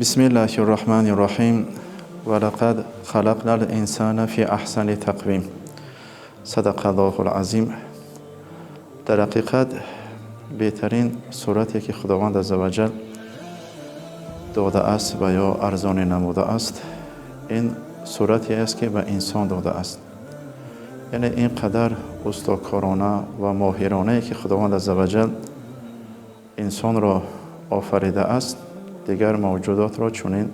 بسم الله الرحمن الرحیم ولقد خلقنا الانسان فی احسن تقویم. صدق الله العظیم. در حقیقت بهترین صورتی که خداوند عزوجل داده است و یا ارزانی نموده است، این صورتی است که به انسان داده است. یعنی اینقدر استکارانه و ماهرانه که خداوند عزوجل انسان را آفریده است، دیگر موجودات را چنین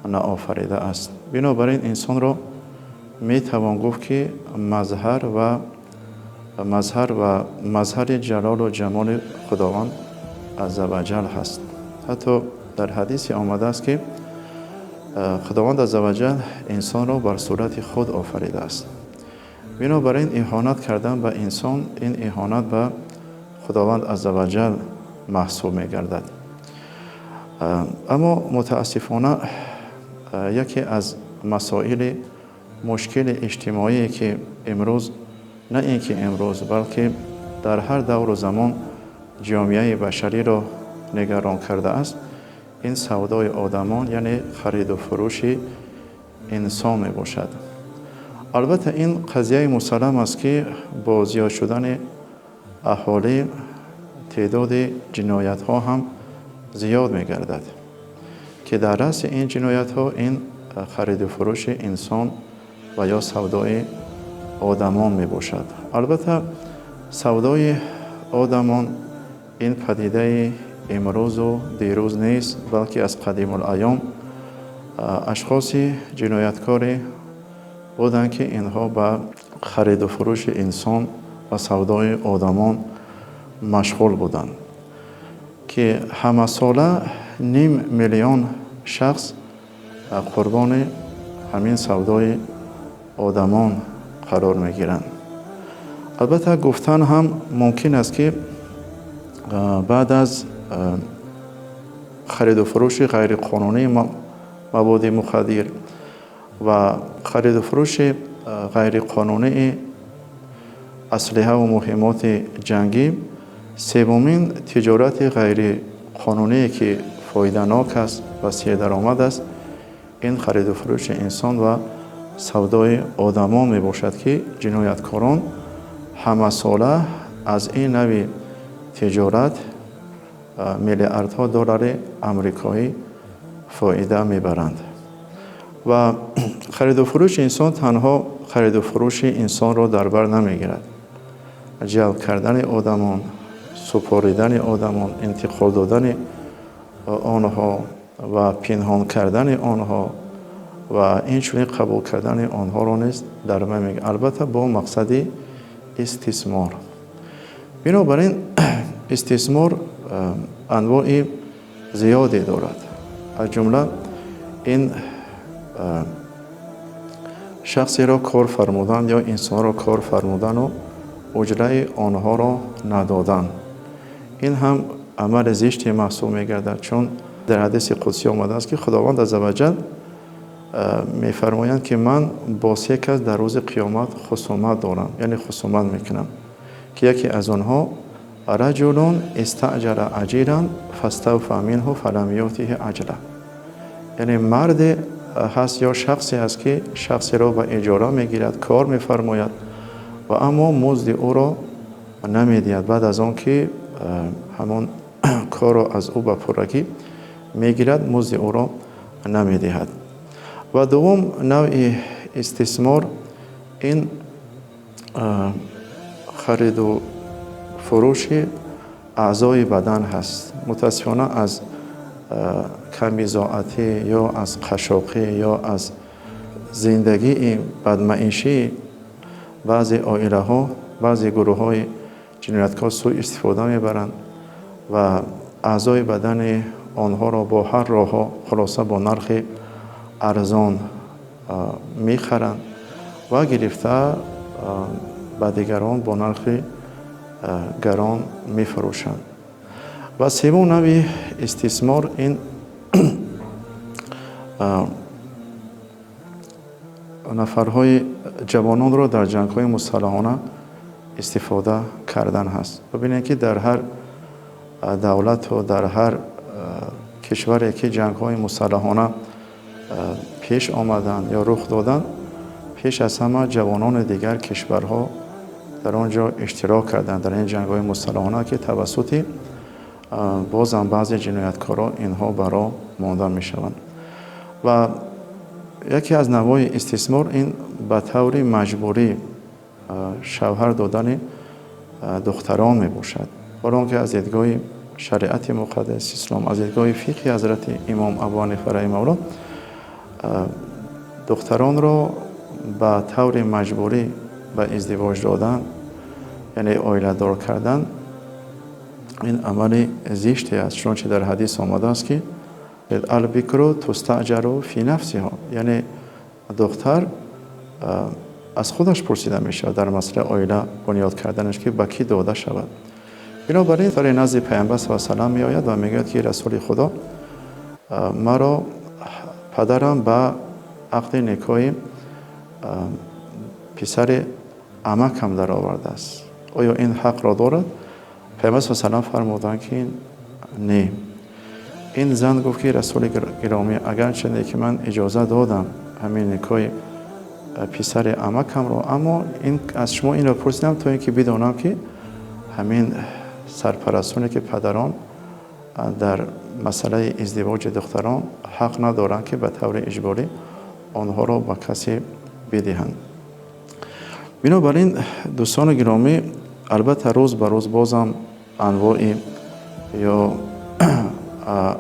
نآفریده است. بنابراین انسان را می توان گفت که مظهر جلال و جمال خداوند عزوجل هست. حتی در حدیث آمده است که خداوند عزوجل انسان را بر صورت خود آفریده است. بنابراین اهانت کردن به انسان، این اهانت به خداوند عزوجل محسوب می گردد. اما متاسفانه یکی از مسائل مشکل اجتماعی که امروز، نه اینکه امروز بلکه در هر دور و زمان جامعه بشری را نگران کرده است، این سودای آدمان، یعنی خرید و فروش انسان می باشد. البته این قضیه مسلم است که با زیاد شدن اهالی تعداد جنایت ها هم زیاد می گردد که در رأس این جنایت ها این خرید و فروش انسان و یا سودای آدمان می باشد. البته سودای آدمان این پدیده امروز و دیروز نیست، بلکه از قدیم الایام اشخاص جنایتکاری بودند که اینها به خرید و فروش انسان و سودای آدمان مشغول بودند که همه ساله 500,000 شخص قربان همین سودای آدمان قرار می گیرند. البته گفتن هم ممکن است که بعد از خرید و فروش غیر قانونی مواد مخدر و خرید و فروش غیر قانونی اسلحه و مهمات جنگی، سومین تجارت غیر قانونی که فایده‌ناک است و سیر درآمد است، این خرید و فروش انسان و سودای آدمان می باشد که جنایتکاران همه ساله از این نوع تجارت میلیاردها دلار آمریکایی فایده می برند. و خرید و فروش انسان تنها خرید و فروش انسان را در بر نمی گیرد. جلب کردن آدمان، سپاریدن آدمان، انتقال دادن آنها و پنهان کردن آنها و اینچنین قبول کردن آنها را نیز در بر می‌گیرد، البته با مقصد استثمار. بنابراین استثمار انواع زیادی دارد. از جمله این شخصی را کار فرمودن یا انسان را کار فرمودن و اجره آنها را ندادن، این هم عمل زشتی محسوب می‌گردد، چون در حدیث قدسی آمده است که خداوند عزوجل می‌فرمایند که من با 3 کس در روز قیامت خصومت دارم، یعنی خصومت میکنم، که یکی از آنها رجل استاجر اجیرا فاستوفی منه فلم یؤته اجره، یعنی مرد هست یا شخصی است که شخصی را به اجاره میگیرد، کار میفرماید و اما مزد او را نمیدهد. بعد از آن که همان کار را از او به پرگی میگیرد، مزد او را نمیدهد. و دوم نوع استثمار این خرید و فروش اعضای بدن هست. متاسفانه از کمیزاعتی یا از قشاقی یا از زندگی بدمعیشی بعضی عائله ها، بعضی گروه های جنایتکار سوء استفاده میبرند و اعضای بدن آنها را با هر راه ها خلاصه با نرخ ارزان میخرند و گرفته به دیگران با نرخ گران میفروشند. و سوم نوع استثمار این نفرهای جوانان را در جنگ‌های مسلحانه استفاده کردن هست. ببینید که در هر دولت و در هر کشوری که جنگ‌های مسلحانه پیش آمدند یا رخ دادند، پیش از همه جوانان دیگر کشورها در آنجا اشتراک کردند در این جنگ‌های مسلحانه که توسط بازم بعضی جنایتکاران اینها برا مانده می‌شوند. و یکی از نوع‌های استثمار این به طور مجبوری شوهر دادن دختران می باشد. برای که از دیدگاه شریعت مقدس اسلام، از دیدگاه فقه حضرت امام ابو حنیفه رحمه الله، دختران را به طور مجبوری به ازدواج دادن، یعنی عائله دار کردن، این عمل زشتی است، چنانچه در حدیث آمده است که البکر تستاجر فی نفسها، یعنی دختر از خودش پرسیده می شود در مسئله عائله بنیاد کردنش که به کی داده شود. بنابراین در نزد پیامبر صلی الله علیه و آله می آید و میگوید که رسول خدا، مرا پدرم به عقد نکاح پسر عمکم در آورده است، آیا این حق را دارد؟ پیامبر صلی الله علیه و آله فرمودند که نه. این زن گفت که رسول گرامی، اگر چنده که من اجازه دادم همین نکاح پسر عمکم را، اما این از شما این را پرسیدم تا اینکه بدانم که همین سرپرستانی که پدران در مسئله ازدواج دختران حق ندارند که به طور اجباری آنها را به کسی بدهند. بنابراین دوستان گرامی، البته روز به روز بازم انواع یا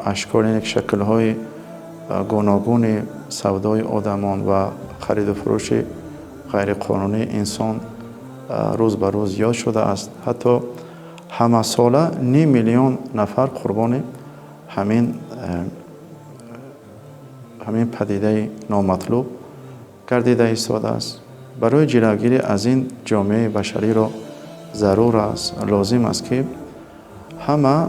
اشکال، یک شکل‌های گوناگون سودای آدمان و خرید و فروش غیر قانونی انسان روز به روز زیاد شده است. حتی همه ساله 9 میلیون نفر قربان همین پدیده نامطلوب گردیده ایستاده است. برای جلوگیری از این جامعه بشری را ضرور است، لازم است که همه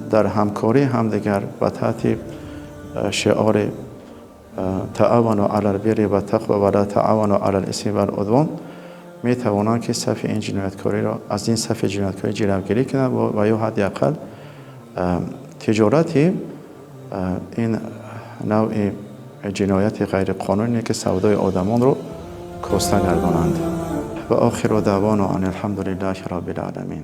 در همکاری همدیگر و تحت شعار تعاونوا علی البر و التقوی و لا تعاونوا علی الاثم و العدوان می توانند که صف این جنایتکاری را از این صف جنایتکاری جلوگیری کنند و یا حداقل تجارت این نوع جنایت غیر قانونی که سودای آدمان را کاسته گردانند. و آخر دعوانا ان الحمد لله رب العالمین.